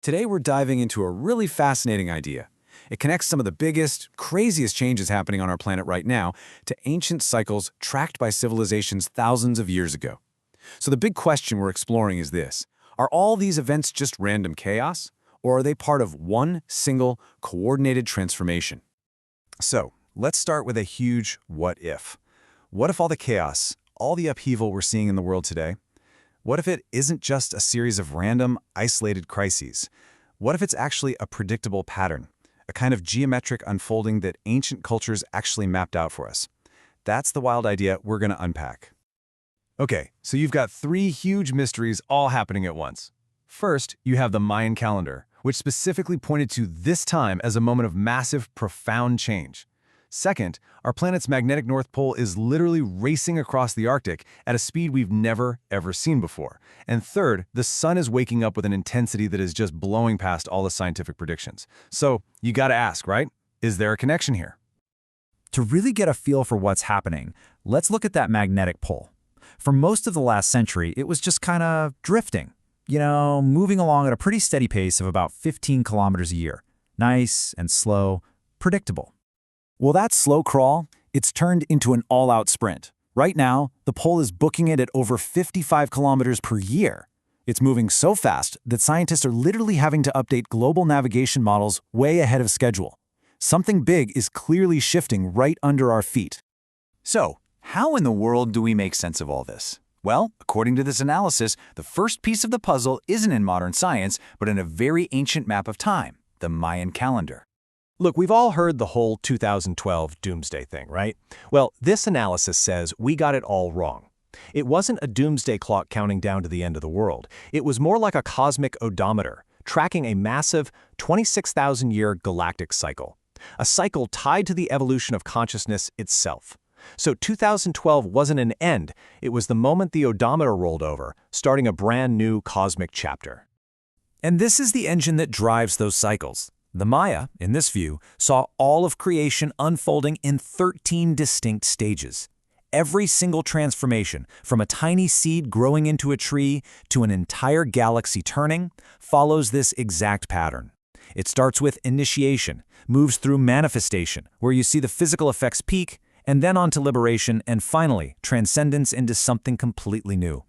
Today we're diving into a really fascinating idea. It connects some of the biggest, craziest changes happening on our planet right now to ancient cycles tracked by civilizations thousands of years ago. So the big question we're exploring is this: are all these events just random chaos, or are they part of one single, coordinated transformation? So, let's start with a huge what if. What if all the chaos, all the upheaval we're seeing in the world today, what if it isn't just a series of random, isolated crises? What if it's actually a predictable pattern, a kind of geometric unfolding that ancient cultures actually mapped out for us? That's the wild idea we're going to unpack. Okay, so you've got three huge mysteries all happening at once. First, you have the Mayan calendar, which specifically pointed to this time as a moment of massive, profound change. Second, our planet's magnetic North Pole is literally racing across the Arctic at a speed we've never, ever seen before. And third, the sun is waking up with an intensity that is just blowing past all the scientific predictions. So, you gotta ask, right? Is there a connection here? To really get a feel for what's happening, let's look at that magnetic pole. For most of the last century, it was just kind of drifting. Moving along at a pretty steady pace of about 15 kilometers a year. Nice and slow, predictable. Well, that slow crawl, it's turned into an all-out sprint. Right now, the pole is booking it at over 55 kilometers per year. It's moving so fast that scientists are literally having to update global navigation models way ahead of schedule. Something big is clearly shifting right under our feet. So, how in the world do we make sense of all this? Well, according to this analysis, the first piece of the puzzle isn't in modern science, but in a very ancient map of time, the Mayan calendar. Look, we've all heard the whole 2012 doomsday thing, right? Well, this analysis says we got it all wrong. It wasn't a doomsday clock counting down to the end of the world. It was more like a cosmic odometer, tracking a massive 26,000-year galactic cycle. A cycle tied to the evolution of consciousness itself. So 2012 wasn't an end, it was the moment the odometer rolled over, starting a brand new cosmic chapter. And this is the engine that drives those cycles. The Maya, in this view, saw all of creation unfolding in 13 distinct stages. Every single transformation, from a tiny seed growing into a tree to an entire galaxy turning, follows this exact pattern. It starts with initiation, moves through manifestation, where you see the physical effects peak, and then on to liberation, and finally, transcendence into something completely new.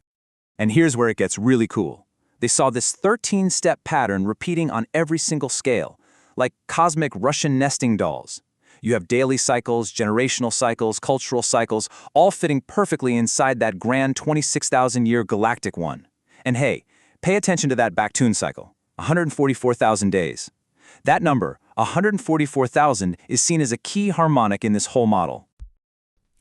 And here's where it gets really cool. They saw this 13-step pattern repeating on every single scale, like cosmic Russian nesting dolls. You have daily cycles, generational cycles, cultural cycles, all fitting perfectly inside that grand 26,000-year galactic one. And hey, pay attention to that Baktun cycle, 144,000 days. That number, 144,000, is seen as a key harmonic in this whole model.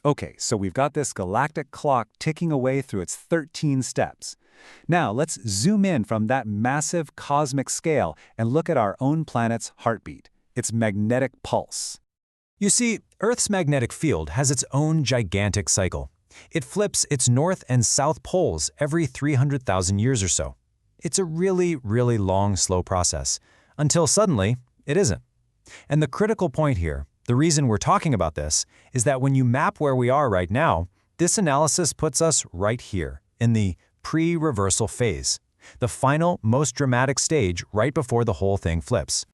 Okay, so we've got this galactic clock ticking away through its 13 steps. Now, let's zoom in from that massive cosmic scale and look at our own planet's heartbeat, its magnetic pulse. You see, Earth's magnetic field has its own gigantic cycle. It flips its north and south poles every 300,000 years or so. It's a really, really long, slow process, until suddenly, it isn't. And the critical point here, the reason we're talking about this, is that when you map where we are right now, this analysis puts us right here, in the pre-reversal phase, the final, most dramatic stage right before the whole thing flips.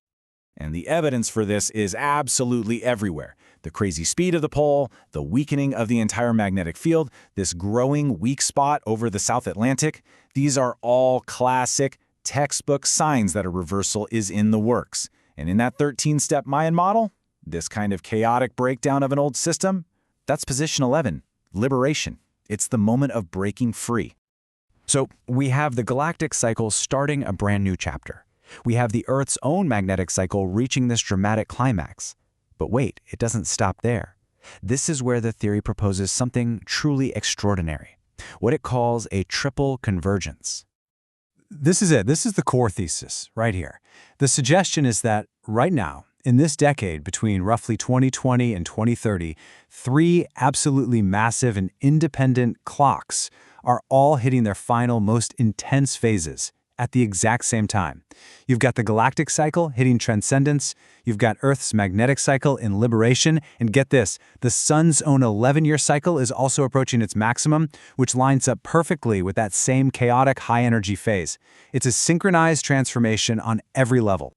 And the evidence for this is absolutely everywhere. The crazy speed of the pole, the weakening of the entire magnetic field, this growing weak spot over the South Atlantic, these are all classic, textbook signs that a reversal is in the works. And in that 13-step Mayan model, this kind of chaotic breakdown of an old system, that's position 11, liberation. It's the moment of breaking free. So we have the galactic cycle starting a brand new chapter. We have the Earth's own magnetic cycle reaching this dramatic climax. But wait, it doesn't stop there. This is where the theory proposes something truly extraordinary, what it calls a triple convergence. This is it. This is the core thesis right here. The suggestion is that right now, in this decade between roughly 2020 and 2030, three absolutely massive and independent clocks are all hitting their final, most intense phases at the exact same time. You've got the galactic cycle hitting transcendence, you've got Earth's magnetic cycle in liberation, and get this, the sun's own 11-year cycle is also approaching its maximum, which lines up perfectly with that same chaotic high-energy phase. It's a synchronized transformation on every level.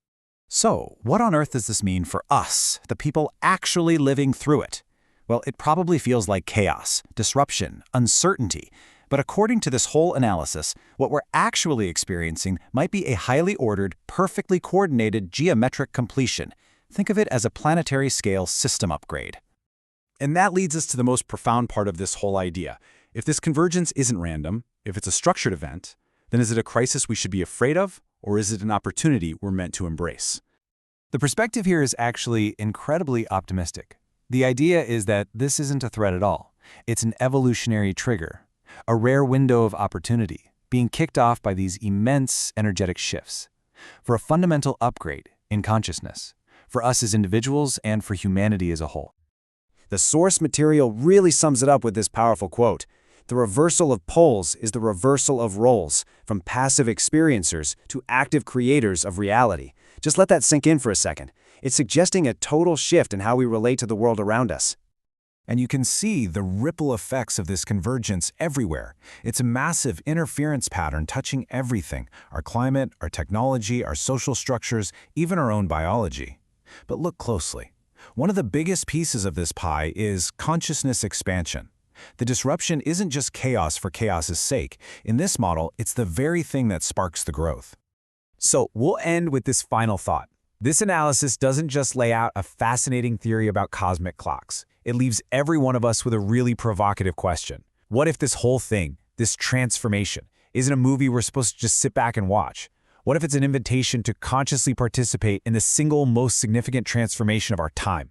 So, what on earth does this mean for us, the people actually living through it? Well, it probably feels like chaos, disruption, uncertainty. But according to this whole analysis, what we're actually experiencing might be a highly ordered, perfectly coordinated geometric completion. Think of it as a planetary scale system upgrade. And that leads us to the most profound part of this whole idea. If this convergence isn't random, if it's a structured event, then is it a crisis we should be afraid of, or is it an opportunity we're meant to embrace? The perspective here is actually incredibly optimistic. The idea is that this isn't a threat at all. It's an evolutionary trigger, a rare window of opportunity, being kicked off by these immense energetic shifts, for a fundamental upgrade in consciousness, for us as individuals and for humanity as a whole. The source material really sums it up with this powerful quote. The reversal of poles is the reversal of roles, from passive experiencers to active creators of reality. Just let that sink in for a second. It's suggesting a total shift in how we relate to the world around us. And you can see the ripple effects of this convergence everywhere. It's a massive interference pattern touching everything, our climate, our technology, our social structures, even our own biology. But look closely. One of the biggest pieces of this pie is consciousness expansion. The disruption isn't just chaos for chaos's sake. In this model, it's the very thing that sparks the growth. So we'll end with this final thought. This analysis doesn't just lay out a fascinating theory about cosmic clocks. It leaves every one of us with a really provocative question. What if this whole thing, this transformation, isn't a movie we're supposed to just sit back and watch? What if it's an invitation to consciously participate in the single most significant transformation of our time?